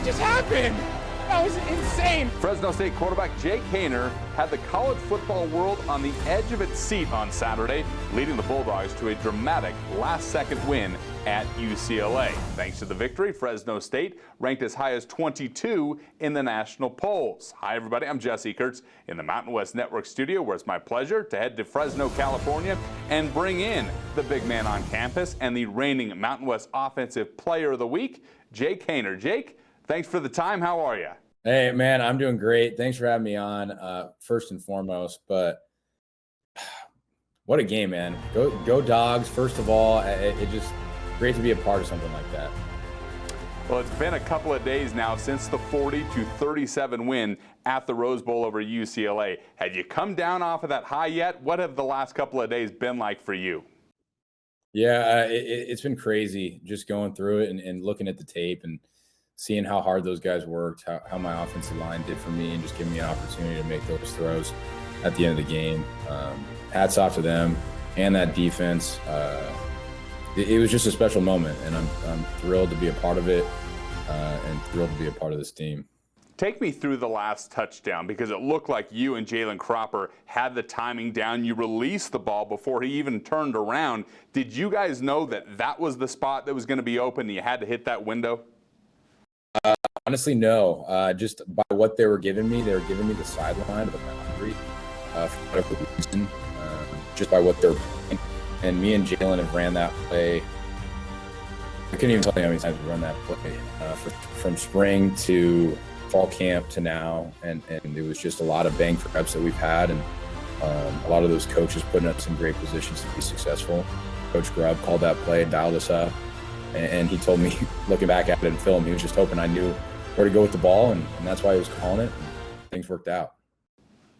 What just happened? That was insane. Fresno State quarterback Jake Haener had the college football world on the edge of its seat on Saturday, leading the Bulldogs to a dramatic last-second win at UCLA. Thanks to the victory, Fresno State ranked as high as 22 in the national polls. Hi, everybody. I'm Jesse Kurtz in the Mountain West Network studio, where it's my pleasure to head to Fresno, California, and bring in the big man on campus and the reigning Mountain West Offensive Player of the Week, Jake Haener. Jake, thanks for the time. How are you? Hey, man, I'm doing great. Thanks for having me on, first and foremost. But what a game, man. Go Dogs, first of all. It just great to be a part of something like that. Well, it's been a couple of days now since the 40-37 win at the Rose Bowl over UCLA. Had you come down off of that high yet? What have the last couple of days been like for you? Yeah, it's been crazy just going through it and looking at the tape and seeing how hard those guys worked, how my offensive line did for me, and just giving me an opportunity to make those throws at the end of the game. Hats off to them and that defense. It was just a special moment, and I'm thrilled to be a part of it and thrilled to be a part of this team. Take me through the last touchdown, because it looked like you and Jalen Cropper had the timing down. You released the ball before he even turned around. Did you guys know that that was the spot that was going to be open and you had to hit that window? Honestly, no. Just by what they were giving me the sideline of the boundary for whatever reason, just by what they're playing. And me and Jalen have ran that play. I couldn't even tell you how many times we run that play from spring to fall camp to now. And it was just a lot of bang for reps that we've had. And a lot of those coaches putting us in great positions to be successful. Coach Grubb called that play, dialed us up. And he told me, looking back at it in film, he was just hoping I knew where to go with the ball, and that's why he was calling it. And things worked out.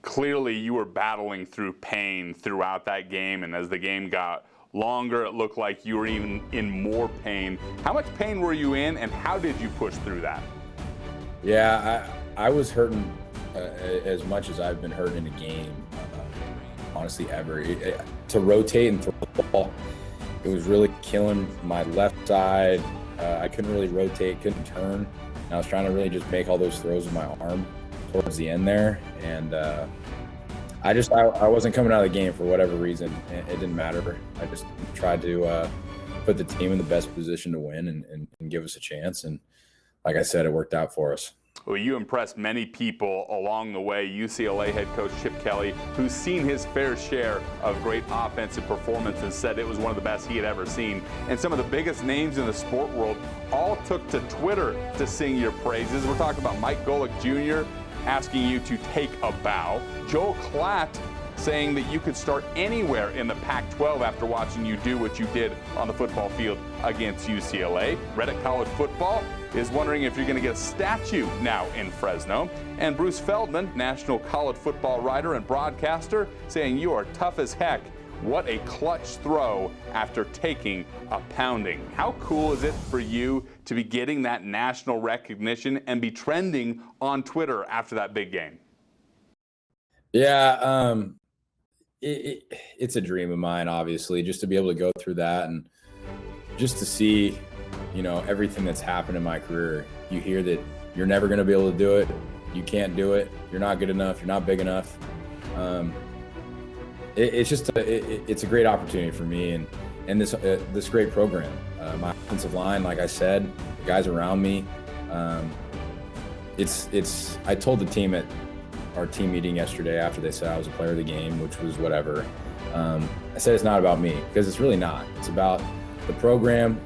Clearly, you were battling through pain throughout that game, and as the game got longer, it looked like you were even in more pain. How much pain were you in, and how did you push through that? Yeah, I was hurting as much as I've been hurt in a game, honestly, ever. To rotate and throw the ball, it was really killing my left side. I couldn't really rotate, couldn't turn. And I was trying to really just make all those throws with my arm towards the end there. And I wasn't coming out of the game for whatever reason. It didn't matter. I just tried to put the team in the best position to win and give us a chance. And like I said, it worked out for us. Well, you impressed many people along the way. UCLA head coach Chip Kelly, who's seen his fair share of great offensive performances, said it was one of the best he had ever seen. And some of the biggest names in the sport world all took to Twitter to sing your praises. We're talking about Mike Golick Jr. asking you to take a bow. Joel Klatt saying that you could start anywhere in the Pac-12 after watching you do what you did on the football field against UCLA. Reddit College Football is wondering if you're going to get a statue now in Fresno. And Bruce Feldman, national college football writer and broadcaster, saying you are tough as heck. What a clutch throw after taking a pounding. How cool is it for you to be getting that national recognition and be trending on Twitter after that big game? Yeah, it's a dream of mine, obviously, just to be able to go through that and just to see, everything that's happened in my career. You hear that you're never going to be able to do it. You can't do it. You're not good enough. You're not big enough. It's a great opportunity for me and this great program. My offensive line, like I said, the guys around me. I told the team at our team meeting yesterday after they said I was a player of the game, which was whatever. I said it's not about me, because it's really not. It's about the program.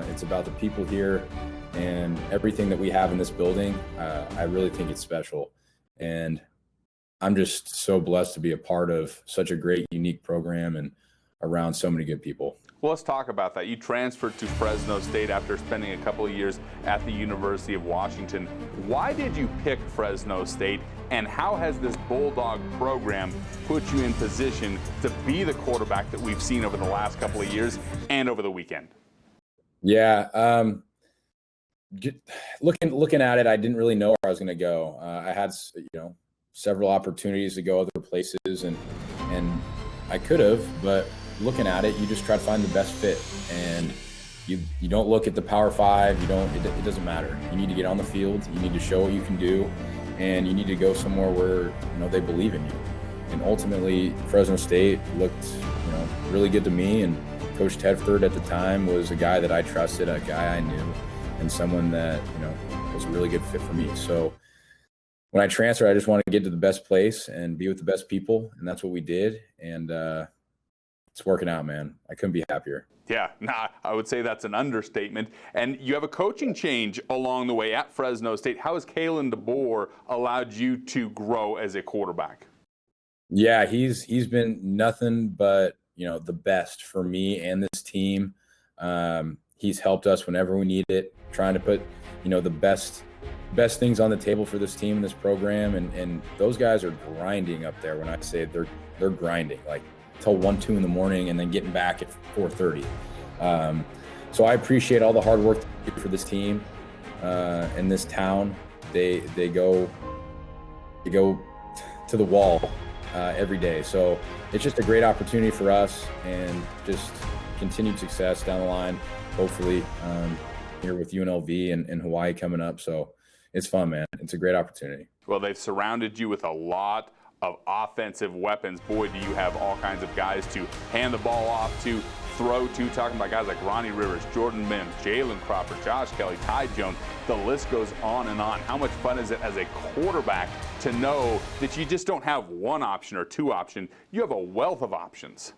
It's about the people here and everything that we have in this building. I really think it's special. And I'm just so blessed to be a part of such a great, unique program and around so many good people. Well, let's talk about that. You transferred to Fresno State after spending a couple of years at the University of Washington. Why did you pick Fresno State, and how has this Bulldog program put you in position to be the quarterback that we've seen over the last couple of years and over the weekend? Yeah, looking at it, I didn't really know where I was going to go. I had, several opportunities to go other places, and I could have, but looking at it, you just try to find the best fit. And You don't look at the Power 5. It doesn't matter. You need to get on the field. You need to show what you can do, and you need to go somewhere where they believe in you. And ultimately, Fresno State looked really good to me. And Coach Tedford at the time was a guy that I trusted, a guy I knew, and someone that was a really good fit for me. So when I transferred, I just wanted to get to the best place and be with the best people, and that's what we did. And it's working out, man. I couldn't be happier. Yeah, I would say that's an understatement. And you have a coaching change along the way at Fresno State. How has Kalen DeBoer allowed you to grow as a quarterback? Yeah, he's been nothing but the best for me and this team. He's helped us whenever we need it, trying to put the best things on the table for this team and this program. And those guys are grinding up there. When I say they're grinding, like till 1-2 in the morning and then getting back at 4:30. So I appreciate all the hard work they do for this team in this town. They go to the wall every day. So it's just a great opportunity for us, and just continued success down the line, hopefully here with UNLV and Hawaii coming up. So it's fun, man. It's a great opportunity. Well, they've surrounded you with a lot of offensive weapons. Boy, do you have all kinds of guys to hand the ball off to, throw to, talking about guys like Ronnie Rivers, Jordan Mims, Jalen Crawford, Josh Kelly, Ty Jones. The list goes on and on. How much fun is it as a quarterback to know that you just don't have one option or two options? You have a wealth of options.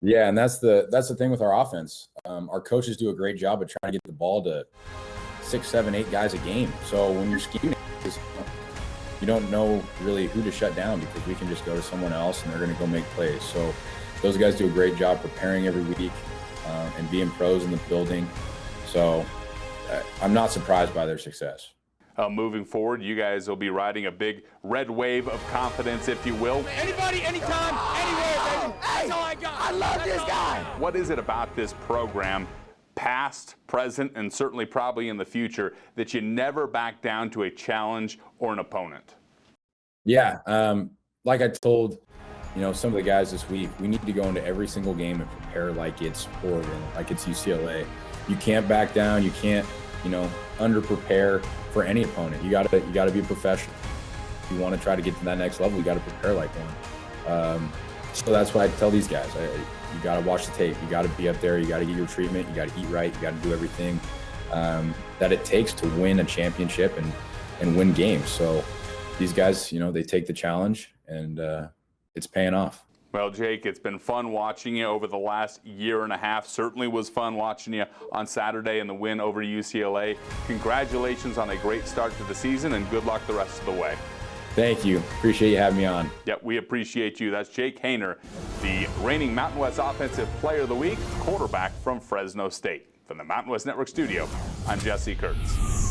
Yeah, and that's the thing with our offense. Our coaches do a great job of trying to get the ball to 6, 7, 8 guys a game. So when you're scheming, you don't know really who to shut down, because we can just go to someone else and they're going to go make plays. So those guys do a great job preparing every week and being pros in the building. So I'm not surprised by their success. Moving forward, you guys will be riding a big red wave of confidence, if you will. Anybody, anytime, anywhere, baby. That's all I got. I love this guy. What is it about this program, past, present, and certainly probably in the future, that you never back down to a challenge or an opponent? Yeah, like I told some of the guys this week, we need to go into every single game and prepare like it's Oregon, like it's UCLA. You can't back down. You can't under prepare for any opponent. You gotta be a professional. If you want to try to get to that next level, you got to prepare like one. So that's why I tell these guys, you got to watch the tape. You got to be up there. You got to get your treatment. You got to eat right. You got to do everything that it takes to win a championship and win games. So these guys, they take the challenge, and it's paying off. Well, Jake, it's been fun watching you over the last year and a half. Certainly was fun watching you on Saturday in the win over UCLA. Congratulations on a great start to the season, and good luck the rest of the way. Thank you. Appreciate you having me on. Yep, we appreciate you. That's Jake Haener, the reigning Mountain West Offensive Player of the Week, quarterback from Fresno State. From the Mountain West Network studio, I'm Jesse Kurtz.